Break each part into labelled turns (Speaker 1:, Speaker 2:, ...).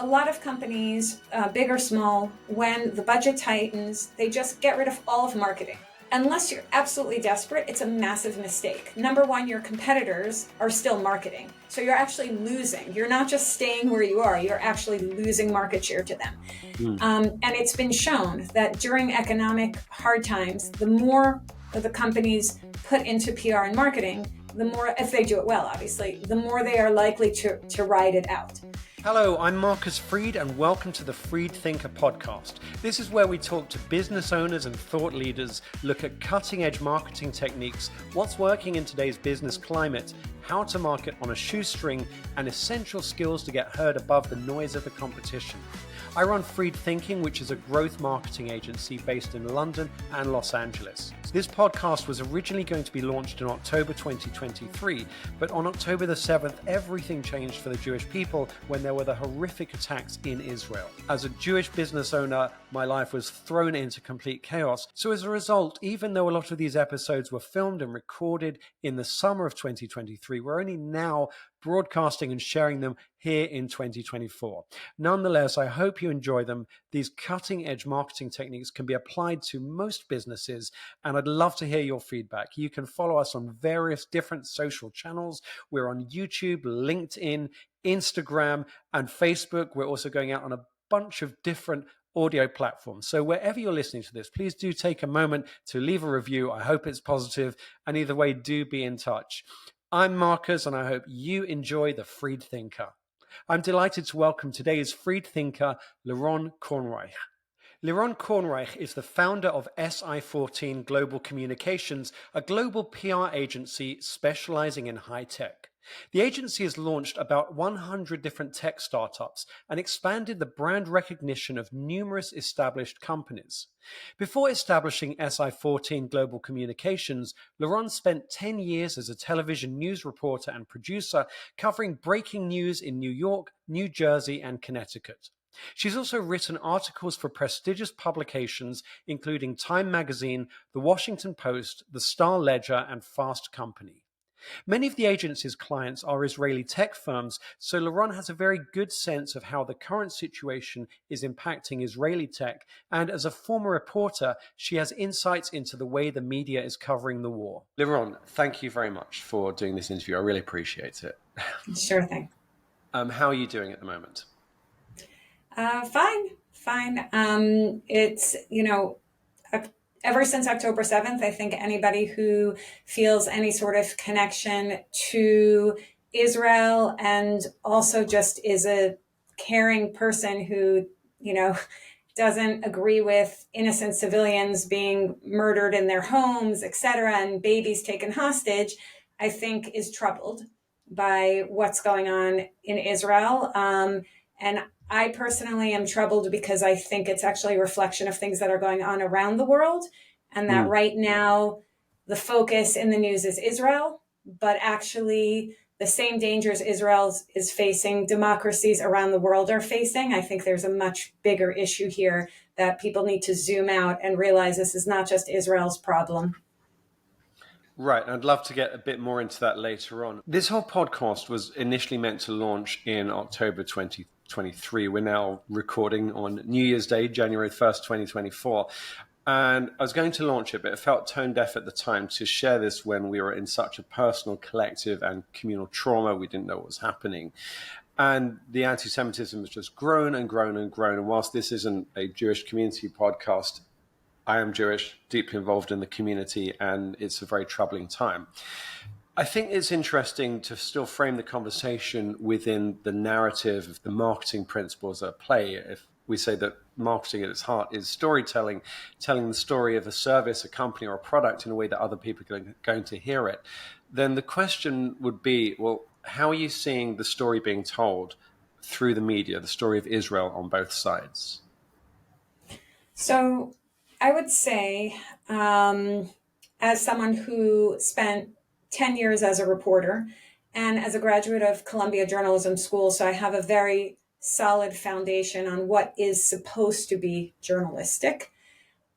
Speaker 1: a lot of companies, big or small, when the budget tightens, they just get rid of all of marketing. Unless you're absolutely desperate, it's a massive mistake. Number one, your competitors are still marketing. So you're actually losing. You're not just staying where you are, you're actually losing market share to them. And it's been shown that during economic hard times, the more the companies put into PR and marketing, the more, if they do it well, obviously, the more they are likely to ride it out.
Speaker 2: Hello, I'm Marcus Freed and welcome to the Freedthinker podcast. This is where we talk to business owners and thought leaders, look at cutting-edge marketing techniques, what's working in today's business climate, how to market on a shoestring, and essential skills to get heard above the noise of the competition. I run Freedthinking, which is a growth marketing agency based in London and Los Angeles. This podcast was originally going to be launched in October 2023, but on October the 7th, everything changed for the Jewish people when there were the horrific attacks in Israel. As a Jewish business owner, my life was thrown into complete chaos. So as a result, even though a lot of these episodes were filmed and recorded in the summer of 2023, we're only now broadcasting and sharing them here in 2024. Nonetheless, I hope you enjoy them. These cutting-edge marketing techniques can be applied to most businesses, and I'd love to hear your feedback. You can follow us on various different social channels. We're on YouTube, LinkedIn, Instagram, and Facebook. We're also going out on a bunch of different audio platforms. So wherever you're listening to this, please do take a moment to leave a review. I hope it's positive, and either way, do be in touch. I'm Marcus, and I hope you enjoy the Freedthinker. I'm delighted to welcome today's Freedthinker, Leron Kornreich. Leron Kornreich is the founder of Si14 Global Communications, a global PR agency specializing in high tech. The agency has launched about 100 different tech startups and expanded the brand recognition of numerous established companies. Before establishing Si14 Global Communications, Leron spent 10 years as a television news reporter and producer, covering breaking news in New York, New Jersey, and Connecticut. She's also written articles for prestigious publications, including Time Magazine, The Washington Post, The Star Ledger, and Fast Company. Many of the agency's clients are Israeli tech firms, so Leron has a very good sense of how the current situation is impacting Israeli tech, and as a former reporter, she has insights into the way the media is covering the war. Leron, thank you very much for doing this interview. I really appreciate it.
Speaker 1: Sure thing.
Speaker 2: How are you doing at the moment?
Speaker 1: Fine. It's, ever since October 7th, I think anybody who feels any sort of connection to Israel and also just is a caring person who, doesn't agree with innocent civilians being murdered in their homes, et cetera, and babies taken hostage, I think is troubled by what's going on in Israel. And I personally am troubled because I think it's actually a reflection of things that are going on around the world, and that right now the focus in the news is Israel, but actually the same dangers Israel is facing, democracies around the world are facing. I think there's a much bigger issue here that people need to zoom out and realize this is not just Israel's problem.
Speaker 2: Right. I'd love to get a bit more into that later on. This whole podcast was initially meant to launch in October 2023. We're now recording on New Year's Day, January 1st, 2024. And I was going to launch it, but it felt tone deaf at the time to share this when we were in such a personal, collective and communal trauma. We didn't know what was happening. And the anti-Semitism has just grown and grown and grown. And whilst this isn't a Jewish community podcast, I am Jewish, deeply involved in the community, and it's a very troubling time. I think it's interesting to still frame the conversation within the narrative of the marketing principles at play. If we say that marketing at its heart is storytelling, telling the story of a service, a company, or a product in a way that other people are going to hear it, then the question would be, well, how are you seeing the story being told through the media, the story of Israel on both sides?
Speaker 1: So I would say, as someone who spent 10 years as a reporter and as a graduate of Columbia Journalism School, so I have a very solid foundation on what is supposed to be journalistic.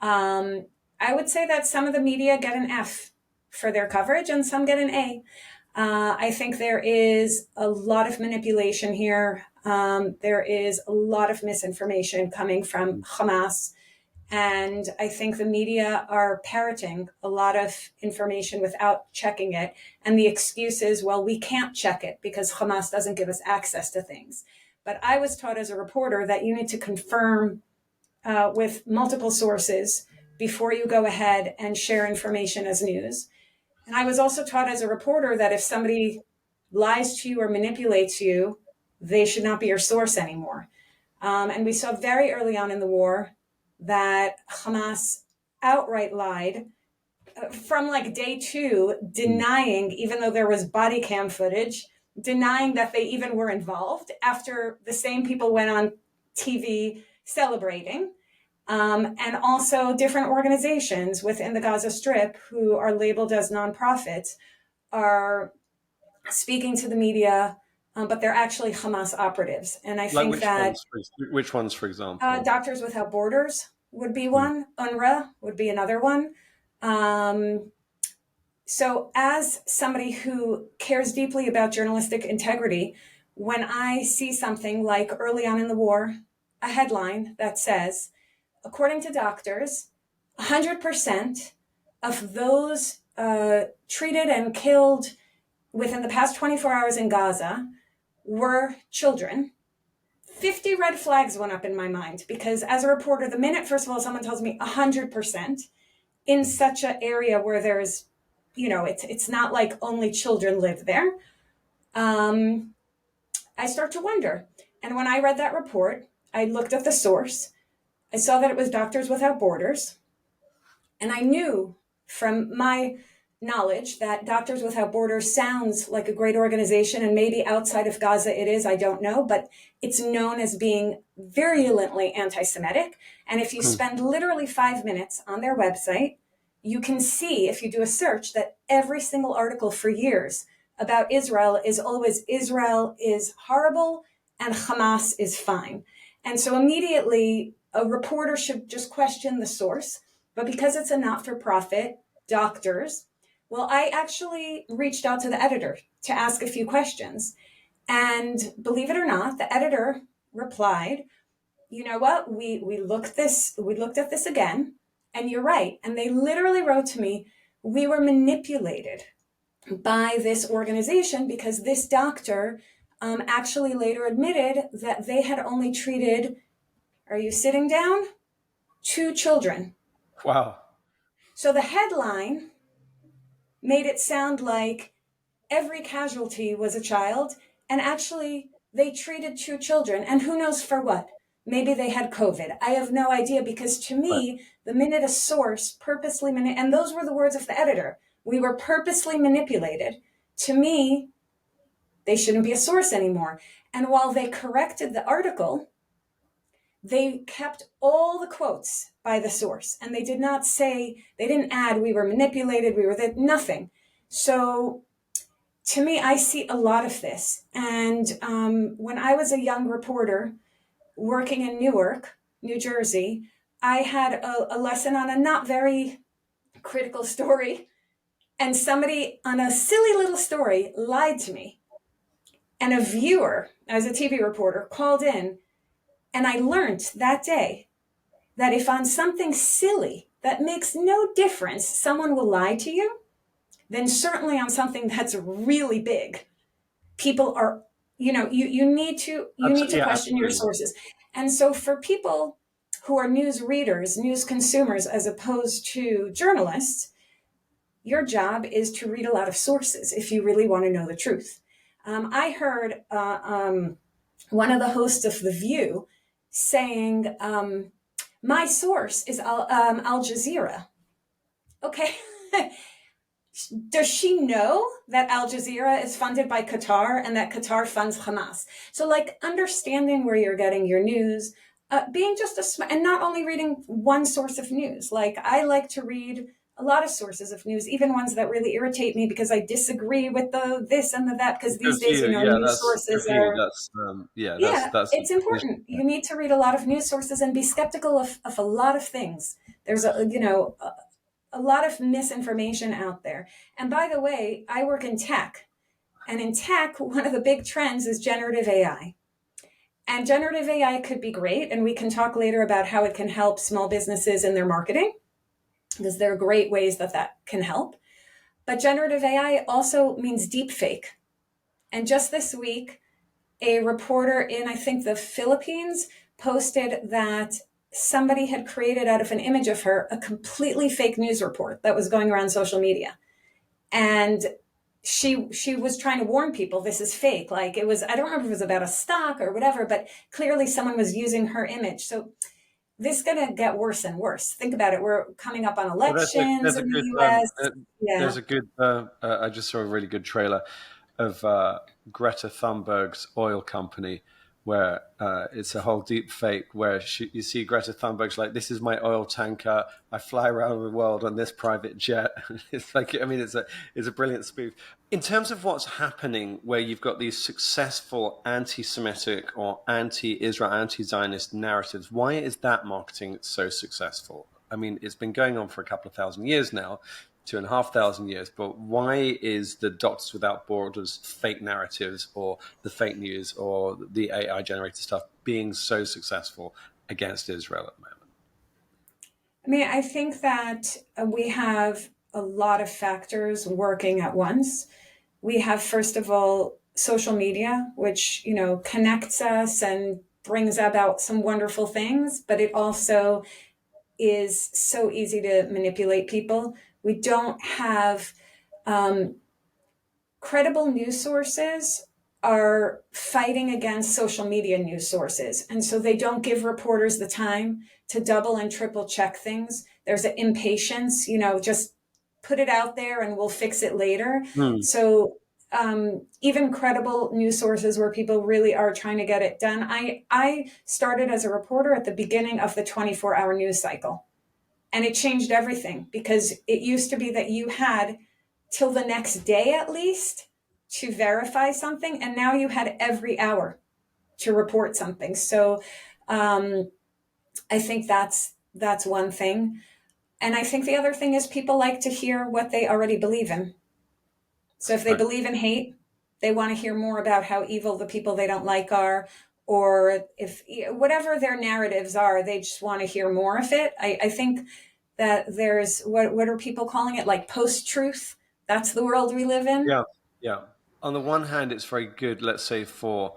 Speaker 1: I would say that some of the media get an F for their coverage and some get an A. I think there is a lot of manipulation here. There is a lot of misinformation coming from Hamas. And I think the media are parroting a lot of information without checking it. And the excuse is, well, we can't check it because Hamas doesn't give us access to things. But I was taught as a reporter that you need to confirm with multiple sources before you go ahead and share information as news. And I was also taught as a reporter that if somebody lies to you or manipulates you, they should not be your source anymore. And we saw very early on in the war that Hamas outright lied from like day 2, denying, even though there was body cam footage, denying that they even were involved after the same people went on TV celebrating. And also different organizations within the Gaza Strip who are labeled as nonprofits are speaking to the media, but they're actually Hamas operatives. And I think that
Speaker 2: which ones, for example?
Speaker 1: Doctors Without Borders would be one. UNRWA would be another one. So as somebody who cares deeply about journalistic integrity, when I see something like early on in the war, a headline that says, according to doctors, 100% of those treated and killed within the past 24 hours in Gaza were children. 50 red flags went up in my mind because as a reporter, the minute, first of all, someone tells me 100% in such an area where there's, it's not like only children live there, I start to wonder. And when I read that report, I looked at the source. I saw that it was Doctors Without Borders. And I knew from my knowledge that Doctors Without Borders sounds like a great organization, and maybe outside of Gaza it is, I don't know, but it's known as being virulently anti-Semitic. And if you spend literally 5 minutes on their website, you can see, if you do a search, that every single article for years about Israel is always Israel is horrible and Hamas is fine. And so immediately a reporter should just question the source. But because it's a not-for-profit, doctors, well, I actually reached out to the editor to ask a few questions. And believe it or not, the editor replied, you know what, we looked at this again, and you're right. And they literally wrote to me, we were manipulated by this organization because this doctor actually later admitted that they had only treated, are you sitting down? 2 children.
Speaker 2: Wow.
Speaker 1: So the headline made it sound like every casualty was a child, and actually they treated 2 children, and who knows for what? Maybe they had COVID. I have no idea, because to me, the minute a source purposely and those were the words of the editor, we were purposely manipulated. To me, they shouldn't be a source anymore. And while they corrected the article, they kept all the quotes by the source, and they didn't add, we were manipulated, we were that, nothing. So to me, I see a lot of this. And when I was a young reporter working in Newark, New Jersey, I had a lesson on a not very critical story, and somebody on a silly little story lied to me. And a viewer, as a TV reporter, called in, and I learned that day that if on something silly that makes no difference, someone will lie to you, then certainly on something that's really big, people are, you need to question your sources. And so for people who are news readers, news consumers, as opposed to journalists, your job is to read a lot of sources if you really want to know the truth. I heard one of the hosts of The View saying, my source is Al Jazeera. Okay. Does she know that Al Jazeera is funded by Qatar and that Qatar funds Hamas? So understanding where you're getting your news, being just and not only reading one source of news. I like to read a lot of sources of news, even ones that really irritate me because I disagree with the this and the that, because these days, news sources are... it's important. You need to read a lot of news sources and be skeptical of a lot of things. There's a lot of misinformation out there. And by the way, I work in tech. And in tech, one of the big trends is generative AI. And generative AI could be great. And we can talk later about how it can help small businesses in their marketing, because there are great ways that that can help. But generative AI also means deep fake. And just this week, a reporter in, I think, the Philippines posted that somebody had created out of an image of her a completely fake news report that was going around social media. And she was trying to warn people this is fake. Like, it was, I don't remember if it was about a stock or whatever, but clearly someone was using her image. So this is going to get worse and worse. Think about it. We're coming up on
Speaker 2: Well,
Speaker 1: elections
Speaker 2: there's a
Speaker 1: in the
Speaker 2: good
Speaker 1: US. Yeah.
Speaker 2: there's a good I just saw a really good trailer of Greta Thunberg's oil company, where it's a whole deep fake where you see Greta Thunberg's like, this is my oil tanker, I fly around the world on this private jet. It's like, I mean, it's a brilliant spoof. In terms of what's happening, where you've got these successful anti-Semitic or anti-Israel, anti-Zionist narratives, why is that marketing so successful? I mean, it's been going on for a couple of thousand years now, 2,500 years, but why is the Doctors Without Borders fake narratives or the fake news or the AI generated stuff being so successful against Israel at the moment?
Speaker 1: I mean, I think that we have a lot of factors working at once. We have, first of all, social media, which, connects us and brings about some wonderful things, but it also is so easy to manipulate people. We don't have credible news sources are fighting against social media news sources. And so they don't give reporters the time to double and triple check things. There's an impatience, just put it out there and we'll fix it later. So even credible news sources where people really are trying to get it done. I started as a reporter at the beginning of the 24-hour news cycle. And it changed everything, because it used to be that you had till the next day at least to verify something, and now you had every hour to report something. So I think that's one thing. And I think the other thing is people like to hear what they already believe in. So if they believe in hate, they want to hear more about how evil the people they don't like are, or if whatever their narratives are, they just want to hear more of it. I think that there's what are people calling it, like post-truth? That's the world we live in.
Speaker 2: Yeah. On the one hand, it's very good, let's say, for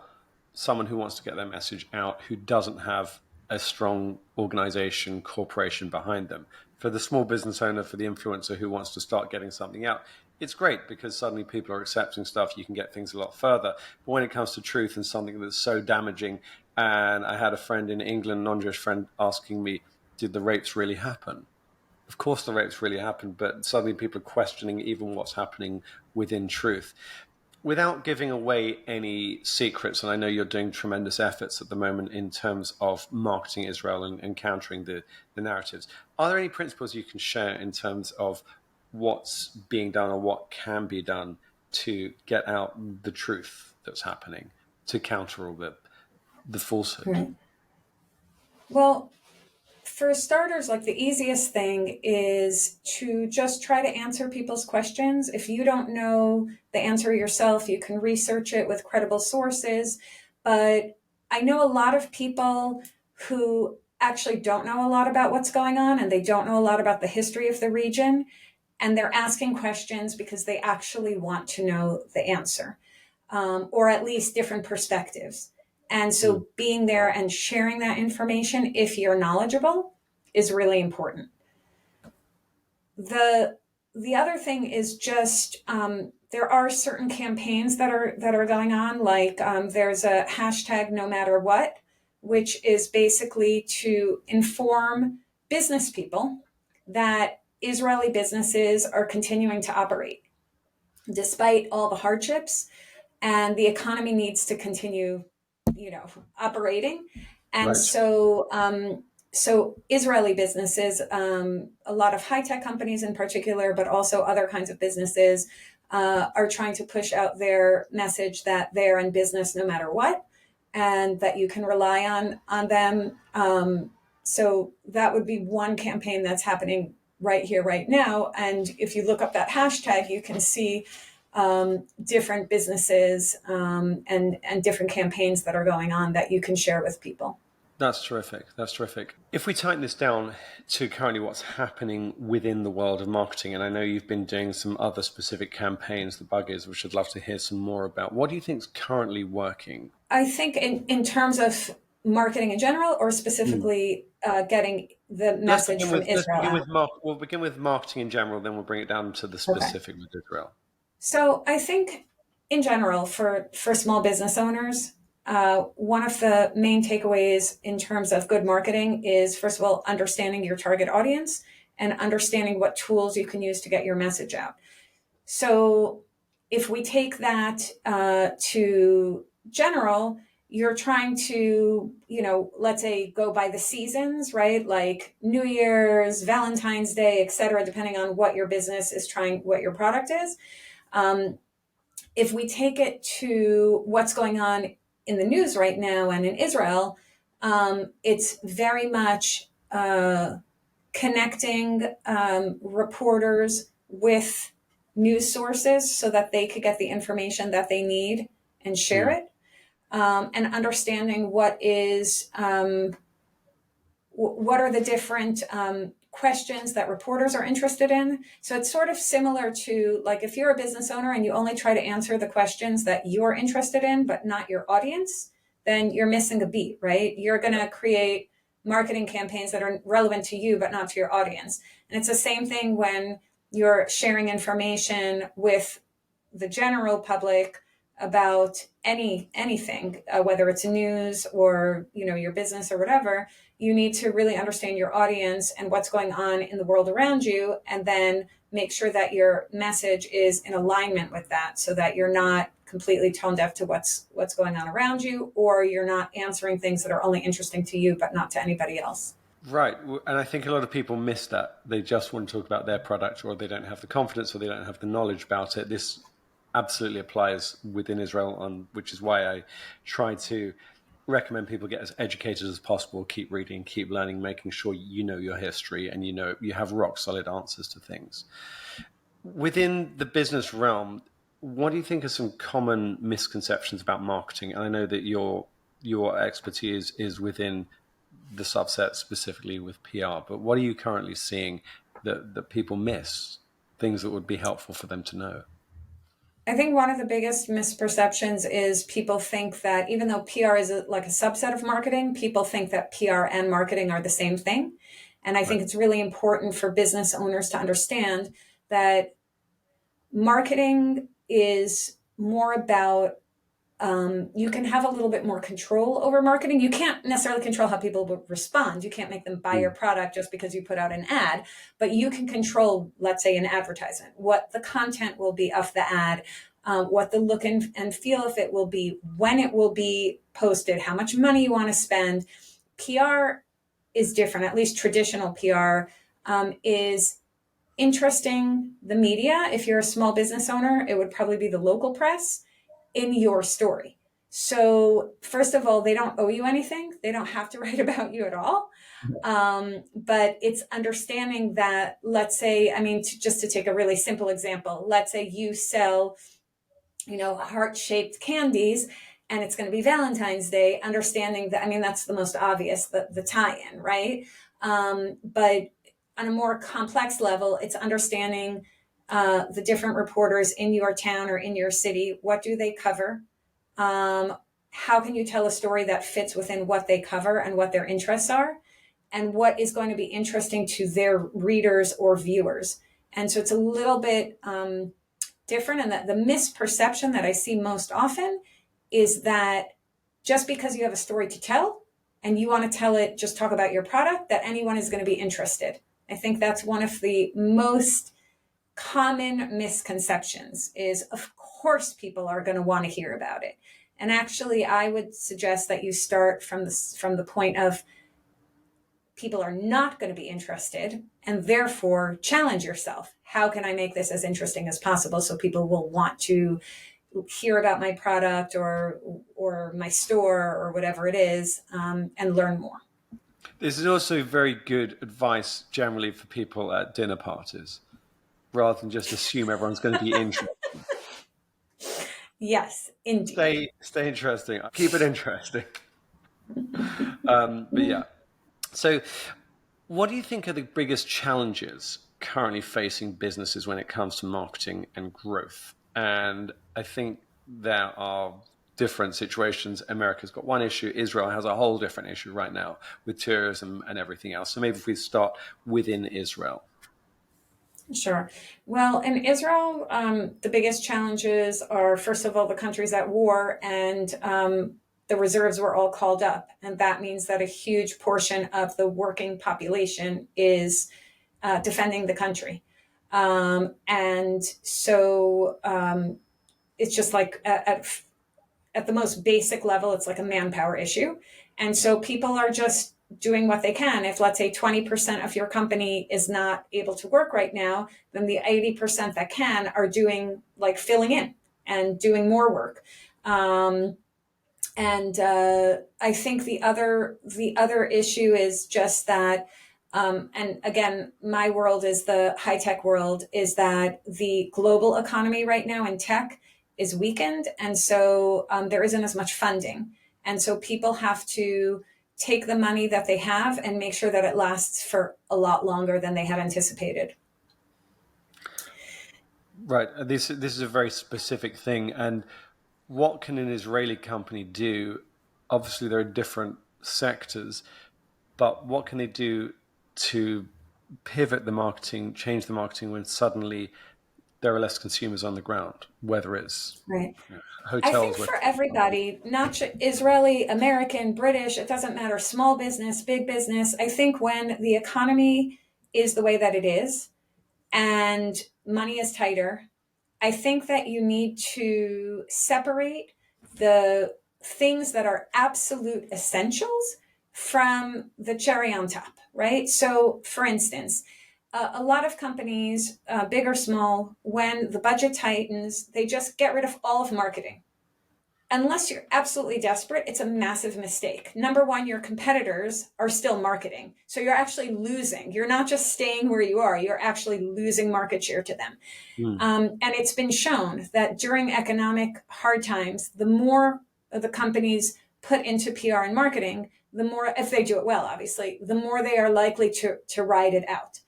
Speaker 2: someone who wants to get their message out, who doesn't have a strong organization, corporation behind them. For the small business owner, for the influencer who wants to start getting something out, it's great because suddenly people are accepting stuff. You can get things a lot further. But when it comes to truth and something that's so damaging, and I had a friend in England, non-Jewish friend, asking me, did the rapes really happen? Of course the rapes really happened, but suddenly people are questioning even what's happening within truth. Without giving away any secrets, and I know you're doing tremendous efforts at the moment in terms of marketing Israel and countering the narratives, are there any principles you can share in terms of what's being done or what can be done to get out the truth that's happening, to counter all the falsehood?
Speaker 1: Right. Well, for starters, like the easiest thing is to just try to answer people's questions. If you don't know the answer yourself, you can research it with credible sources. But I know a lot of people who actually don't know a lot about what's going on, and they don't know a lot about the history of the region. And they're asking questions because they actually want to know the answer, or at least different perspectives. And so being there and sharing that information, if you're knowledgeable, is really important. The other thing is just there are certain campaigns that are going on. Like there's a hashtag no matter what, which is basically to inform business people that Israeli businesses are continuing to operate despite all the hardships, and the economy needs to continue, operating. And
Speaker 2: Right.
Speaker 1: So Israeli businesses, a lot of high-tech companies in particular, but also other kinds of businesses, are trying to push out their message that they're in business no matter what, and that you can rely on them. So that would be one campaign that's happening right here, right now. And if you look up that hashtag, you can see different businesses and different campaigns that are going on that you can share with people.
Speaker 2: That's terrific. That's terrific. If we tighten this down to currently what's happening within the world of marketing, and I know you've been doing some other specific campaigns, the Buggies, which I'd love to hear some more about. What do you think is currently working?
Speaker 1: I think in terms of marketing in general, or specifically getting the message from Israel out.
Speaker 2: We'll begin with marketing in general, then we'll bring it down to the specific with Israel.
Speaker 1: So I think in general, for small business owners, one of the main takeaways in terms of good marketing is, first of all, understanding your target audience and understanding what tools you can use to get your message out. So if we take that to general, you're trying to, let's say go by the seasons, right? Like New Year's, Valentine's Day, et cetera, depending on what your business is trying, what your product is. If we take it to what's going on in the news right now and in Israel, it's very much connecting reporters with news sources so that they could get the information that they need and share it, and understanding what are the different questions that reporters are interested in. So it's sort of similar to, like, if you're a business owner and you only try to answer the questions that you're interested in, but not your audience, then you're missing a beat, right? You're going to create marketing campaigns that are relevant to you, but not to your audience. And it's the same thing when you're sharing information with the general public about anything, whether it's news or, your business or whatever. You need to really understand your audience and what's going on in the world around you, and then make sure that your message is in alignment with that, so that you're not completely tone deaf to what's going on around you, or you're not answering things that are only interesting to you but not to anybody else.
Speaker 2: Right. And I think a lot of people miss that. They just want to talk about their product, or they don't have the confidence, or they don't have the knowledge about it. This absolutely applies within Israel, which is why I try to recommend people get as educated as possible, keep reading, keep learning, making sure you know your history and you have rock solid answers to things. Within the business realm, what do you think are some common misconceptions about marketing? And I know that your expertise is within the subset specifically with PR, but what are you currently seeing that people miss, things that would be helpful for them to know?
Speaker 1: I think one of the biggest misperceptions is people think that even though PR is like a subset of marketing, people think that PR and marketing are the same thing. And I think it's really important for business owners to understand that marketing is more about, you can have a little bit more control over marketing. You can't necessarily control how people will respond. You can't make them buy your product just because you put out an ad, but you can control, let's say, an advertisement, what the content will be of the ad, what the look and feel of it will be, when it will be posted, how much money you want to spend. PR is different, at least traditional PR is interesting the media. If you're a small business owner, it would probably be the local press in your story. So first of all, they don't owe you anything. They don't have to write about you at all. But it's understanding that, let's say, just to take a really simple example, let's say you sell, heart-shaped candies, and it's going to be Valentine's Day, understanding that, that's the most obvious, the tie-in, right? But on a more complex level, it's understanding the different reporters in your town or in your city. What do they cover? How can you tell a story that fits within what they cover and what their interests are? And what is going to be interesting to their readers or viewers? And so it's a little bit different. And the misperception that I see most often is that just because you have a story to tell and you want to tell it, just talk about your product, that anyone is going to be interested. I think that's one of the most common misconceptions is, of course, people are going to want to hear about it. And actually, I would suggest that you start from the point of people are not going to be interested, and therefore challenge yourself. How can I make this as interesting as possible so people will want to hear about my product or my store or whatever it is, and learn more?
Speaker 2: This is also very good advice generally for people at dinner parties, rather than just assume everyone's going to be interested.
Speaker 1: Yes, indeed.
Speaker 2: Stay interesting. Keep it interesting. But yeah. So, what do you think are the biggest challenges currently facing businesses when it comes to marketing and growth? And I think there are different situations. America's got one issue. Israel has a whole different issue right now with terrorism and everything else. So maybe if we start within Israel.
Speaker 1: Sure. Well, in Israel, the biggest challenges are, first of all, the country's at war, and the reserves were all called up. And that means that a huge portion of the working population is defending the country. And so it's just like at the most basic level, it's like a manpower issue. And so people are just doing what they can. If, let's say, 20% of your company is not able to work right now, then the 80% that can are doing, like, filling in and doing more work. I think the other issue is just that, and again, my world is the high tech world, is that the global economy right now in tech is weakened, and so there isn't as much funding, and so people have to take the money that they have and make sure that it lasts for a lot longer than they had anticipated.
Speaker 2: Right. This is a very specific thing. And what can an Israeli company do? Obviously, there are different sectors, but what can they do to pivot the marketing, change the marketing when suddenly there are less consumers on the ground, whether it's
Speaker 1: Right. I think
Speaker 2: hotels,
Speaker 1: for everybody, not just Israeli, American, British, it doesn't matter, small business, big business. I think when the economy is the way that it is and money is tighter, I think that you need to separate the things that are absolute essentials from the cherry on top, right? So, for instance, a lot of companies, big or small, when the budget tightens, they just get rid of all of marketing. Unless you're absolutely desperate, it's a massive mistake. Number one, your competitors are still marketing. So you're actually losing. You're not just staying where you are, you're actually losing market share to them. And it's been shown that during economic hard times, the more the companies put into PR and marketing, the more, if they do it well, obviously, the more they are likely to ride it out.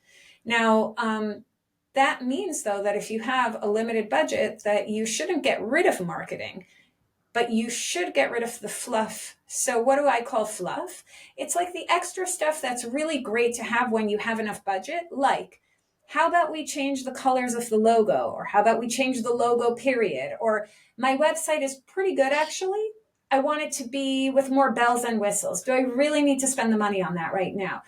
Speaker 1: Now, that means, though, that if you have a limited budget, that you shouldn't get rid of marketing, but you should get rid of the fluff. So what do I call fluff? It's like the extra stuff that's really great to have when you have enough budget, like, how about we change the colors of the logo? Or how about we change the logo period? Or my website is pretty good, actually. I want it to be with more bells and whistles. Do I really need to spend the money on that right now?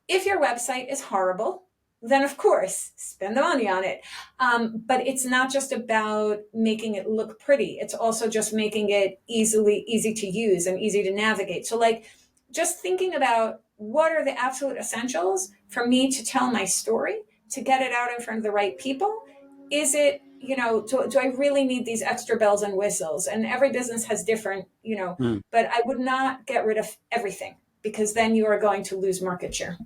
Speaker 1: If your website is horrible, then of course, spend the money on it. But it's not just about making it look pretty. It's also just making it easy to use and easy to navigate. So, like, just thinking about what are the absolute essentials for me to tell my story, to get it out in front of the right people. Is it, do I really need these extra bells and whistles? And every business has different, but I would not get rid of everything, because then you are going to lose market share.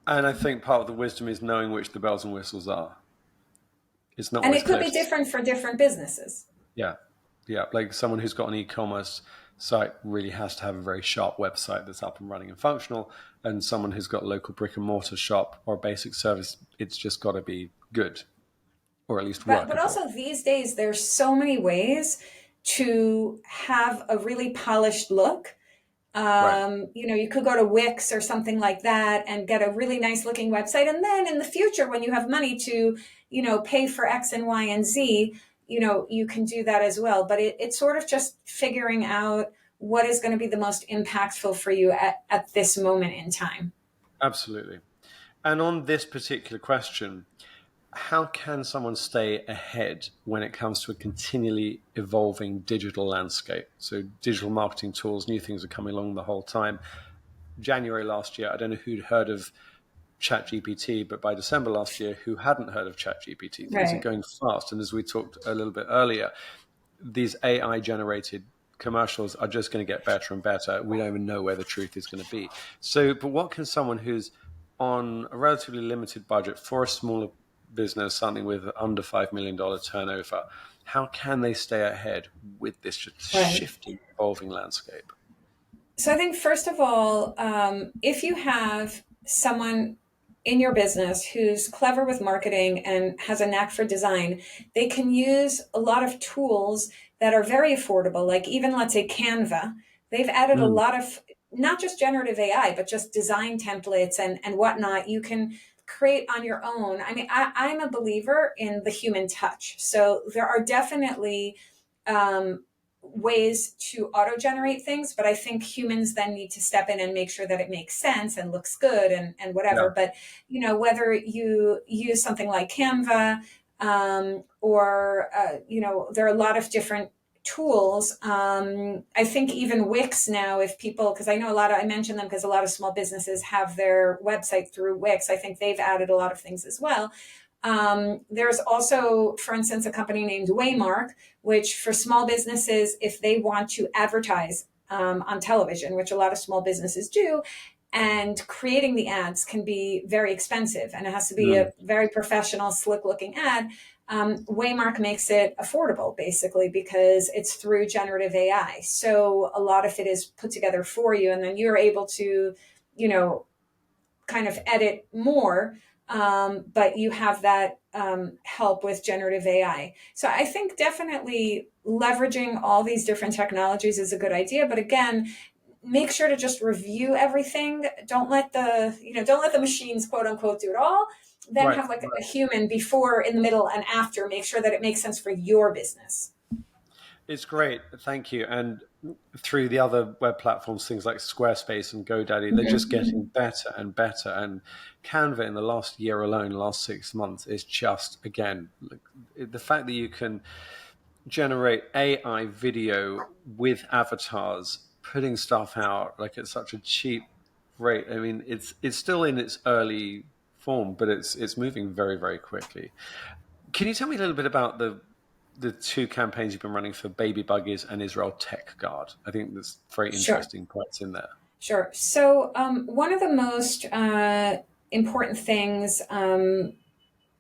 Speaker 2: And I think part of the wisdom is knowing which the bells and whistles are. It's not,
Speaker 1: and
Speaker 2: always
Speaker 1: it could
Speaker 2: close.
Speaker 1: be different for different businesses.
Speaker 2: Yeah. Like someone who's got an e-commerce site really has to have a very sharp website that's up and running and functional. And someone who's got a local brick and mortar shop or a basic service, it's just got to be good, or at least workable.
Speaker 1: But also these days, there's so many ways to have a really polished look.
Speaker 2: Right.
Speaker 1: You could go to Wix or something like that and get a really nice looking website. And then in the future, when you have money to, pay for X and Y and Z, you can do that as well. But it's sort of just figuring out what is going to be the most impactful for you at this moment in time.
Speaker 2: Absolutely. And on this particular question, how can someone stay ahead when it comes to a continually evolving digital landscape? So digital marketing tools, new things are coming along the whole time. January last year, I don't know who'd heard of ChatGPT, but by December last year, who hadn't heard of ChatGPT? Things are going fast. And as we talked a little bit earlier, these AI generated commercials are just going to get better and better. We don't even know where the truth is going to be. So, but what can someone who's on a relatively limited budget for a smaller business, something with under $5 million turnover, How can they stay ahead with this just
Speaker 1: Right.
Speaker 2: shifting, evolving landscape?
Speaker 1: So I think, first of all, if you have someone in your business who's clever with marketing and has a knack for design, they can use a lot of tools that are very affordable, like even, let's say, Canva. They've added a
Speaker 2: Mm,
Speaker 1: lot of not just generative AI, but just design templates and whatnot. You can create on your own. I mean, I'm a believer in the human touch. So there are definitely um, ways to auto generate things, but I think humans then need to step in and make sure that it makes sense and looks good and
Speaker 2: yeah.
Speaker 1: whatever. But whether you use something like Canva, or there are a lot of different tools. I think even Wix now, if people, because I know I mentioned them because a lot of small businesses have their website through Wix. I think they've added a lot of things as well. There's also, for instance, a company named Waymark, which for small businesses, if they want to advertise on television, which a lot of small businesses do, and creating the ads can be very expensive and it has to be
Speaker 2: Mm,
Speaker 1: a very professional, slick looking ad. Waymark makes it affordable basically because it's through generative AI. So a lot of it is put together for you, and then you're able to, you know, kind of edit more, but you have that help with generative AI. So I think definitely leveraging all these different technologies is a good idea. But again, make sure to just review everything. Don't let the machines, quote unquote, do it all. Then
Speaker 2: right.
Speaker 1: have like a human before, in the middle, and after. Make sure that it makes sense for your business.
Speaker 2: It's great. Thank you. And through the other web platforms, things like Squarespace and GoDaddy, they're just getting better and better. And Canva in the last year alone, last 6 months, is just, again, the fact that you can generate AI video with avatars, putting stuff out like at such a cheap rate. I mean, it's still in its early form, but it's moving very, very quickly. Can you tell me a little bit about the two campaigns you've been running for Baby Buggies and Israel Tech Guard? I think there's very
Speaker 1: Sure.
Speaker 2: interesting points in there.
Speaker 1: Sure. So, one of the most important things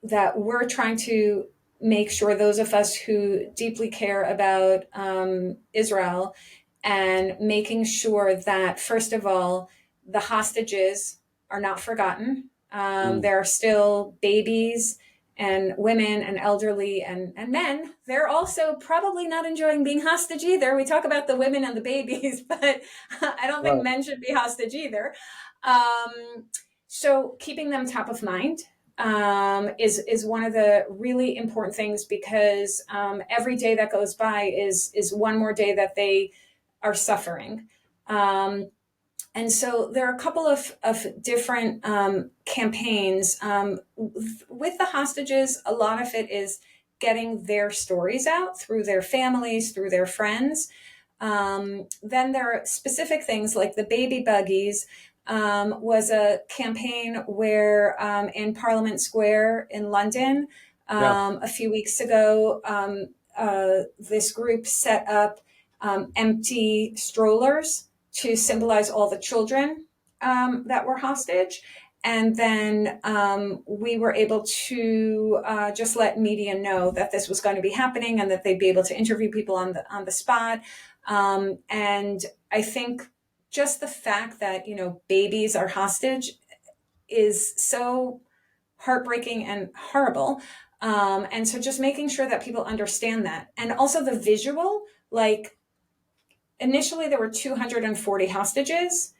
Speaker 1: that we're trying to make sure, those of us who deeply care about Israel, and making sure that, first of all, the hostages are not forgotten.
Speaker 2: Mm,
Speaker 1: There are still babies and women and elderly and men. They're also probably not enjoying being hostage either. We talk about the women and the babies, but I don't think
Speaker 2: right.
Speaker 1: men should be hostage either. Um, so keeping them top of mind is one of the really important things, because every day that goes by is one more day that they are suffering. And so there are a couple of different campaigns. With the hostages, a lot of it is getting their stories out through their families, through their friends. Then there are specific things like the baby buggies. Was a campaign where in Parliament Square in London
Speaker 2: Yeah.
Speaker 1: a few weeks ago, this group set up empty strollers to symbolize all the children that were hostage. And then we were able to just let media know that this was going to be happening and that they'd be able to interview people on the spot. And I think just the fact that babies are hostage is so heartbreaking and horrible. And so just making sure that people understand that, and also the visual, like initially there were 240 hostages,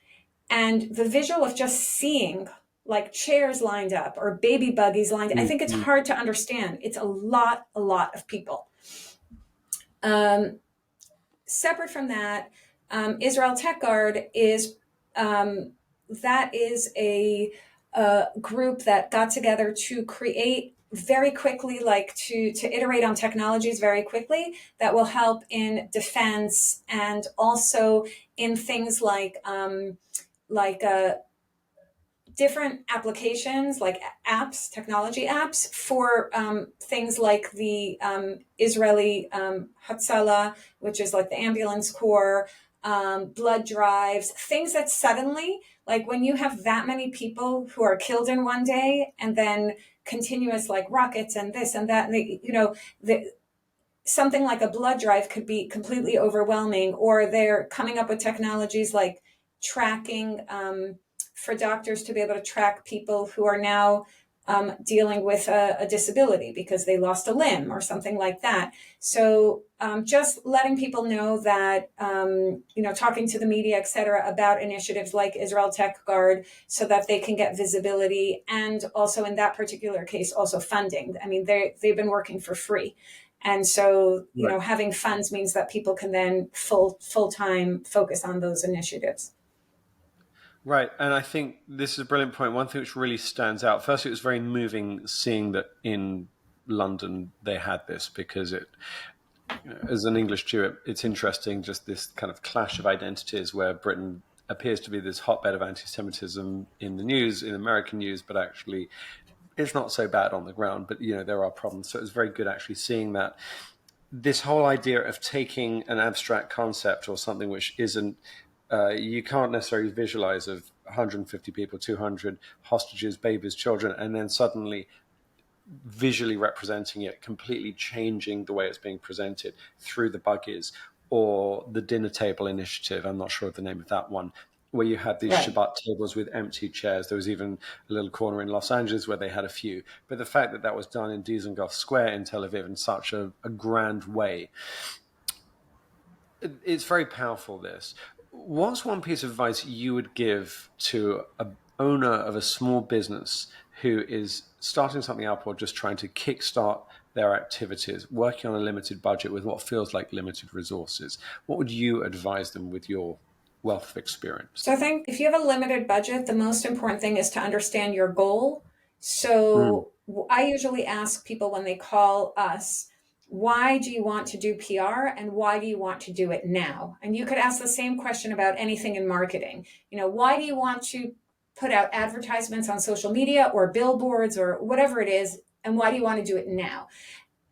Speaker 1: and the visual of just seeing like chairs lined up or baby buggies lined up, I
Speaker 2: Mm,
Speaker 1: think it's
Speaker 2: mm.
Speaker 1: hard to understand. It's a lot of people. Um, Separate from that, Israel Tech Guard is a group that got together to create very quickly, like to iterate on technologies very quickly that will help in defense, and also in things like different applications, like apps, technology apps for things like the Israeli Hatzalah, which is like the ambulance corps, blood drives, things that suddenly, like when you have that many people who are killed in one day, and then continuous like rockets and this and that, and the, something like a blood drive could be completely overwhelming, or they're coming up with technologies like tracking for doctors to be able to track people who are now dealing with a disability because they lost a limb or something like that. So just letting people know that, talking to the media, et cetera, about initiatives like Israel Tech Guard so that they can get visibility, and also in that particular case, also funding. I mean, they've been working for free. And so, having funds means that people can then full-time focus on those initiatives.
Speaker 2: Right. And I think this is a brilliant point. One thing which really stands out, firstly, it was very moving seeing that in London they had this, because as an English Jew, it's interesting, just this kind of clash of identities where Britain appears to be this hotbed of anti-Semitism in the news, in American news, but actually it's not so bad on the ground, but there are problems. So it was very good actually seeing that. This whole idea of taking an abstract concept or something which isn't, you can't necessarily visualize, of 150 people, 200 hostages, babies, children, and then suddenly visually representing it, completely changing the way it's being presented through the buggies, or the dinner table initiative. I'm not sure of the name of that one, where you had these Shabbat tables with empty chairs. There was even a little corner in Los Angeles where they had a few. But the fact that that was done in Dizengoff Square in Tel Aviv in such a grand way, it's very powerful, this. What's one piece of advice you would give to an owner of a small business who is starting something up or just trying to kickstart their activities, working on a limited budget with what feels like limited resources? What would you advise them with your wealth of experience?
Speaker 1: So I think if you have a limited budget, the most important thing is to understand your goal. So I usually ask people when they call us, why do you want to do PR and why do you want to do it now? And you could ask the same question about anything in marketing. Why do you want to put out advertisements on social media or billboards or whatever it is? And why do you want to do it now?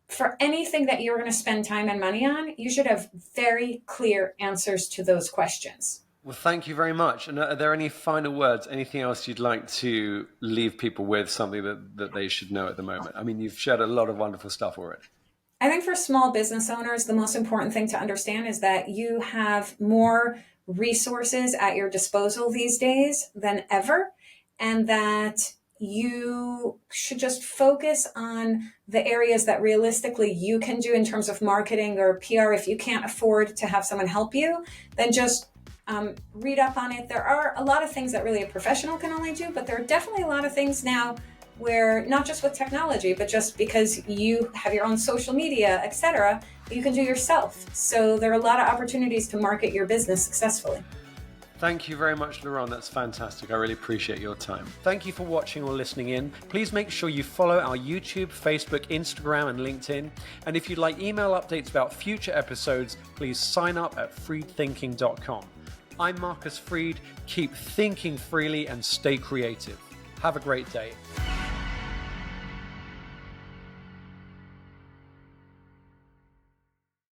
Speaker 1: For anything that you're going to spend time and money on, you should have very clear answers to those questions.
Speaker 2: Well, thank you very much. And are there any final words, anything else you'd like to leave people with, something that they should know at the moment? I mean, you've shared a lot of wonderful stuff already.
Speaker 1: I think for small business owners, the most important thing to understand is that you have more resources at your disposal these days than ever, and that you should just focus on the areas that realistically you can do in terms of marketing or PR. If you can't afford to have someone help you, then just read up on it. There are a lot of things that really a professional can only do, but there are definitely a lot of things now where, not just with technology, but just because you have your own social media, etc., you can do yourself. So there are a lot of opportunities to market your business successfully.
Speaker 2: Thank you very much, Leron. That's fantastic. I really appreciate your time. Thank you for watching or listening in. Please make sure you follow our YouTube, Facebook, Instagram, and LinkedIn. And if you'd like email updates about future episodes, please sign up at freedthinking.com. I'm Marcus Freed. Keep thinking freely and stay creative. Have a great day.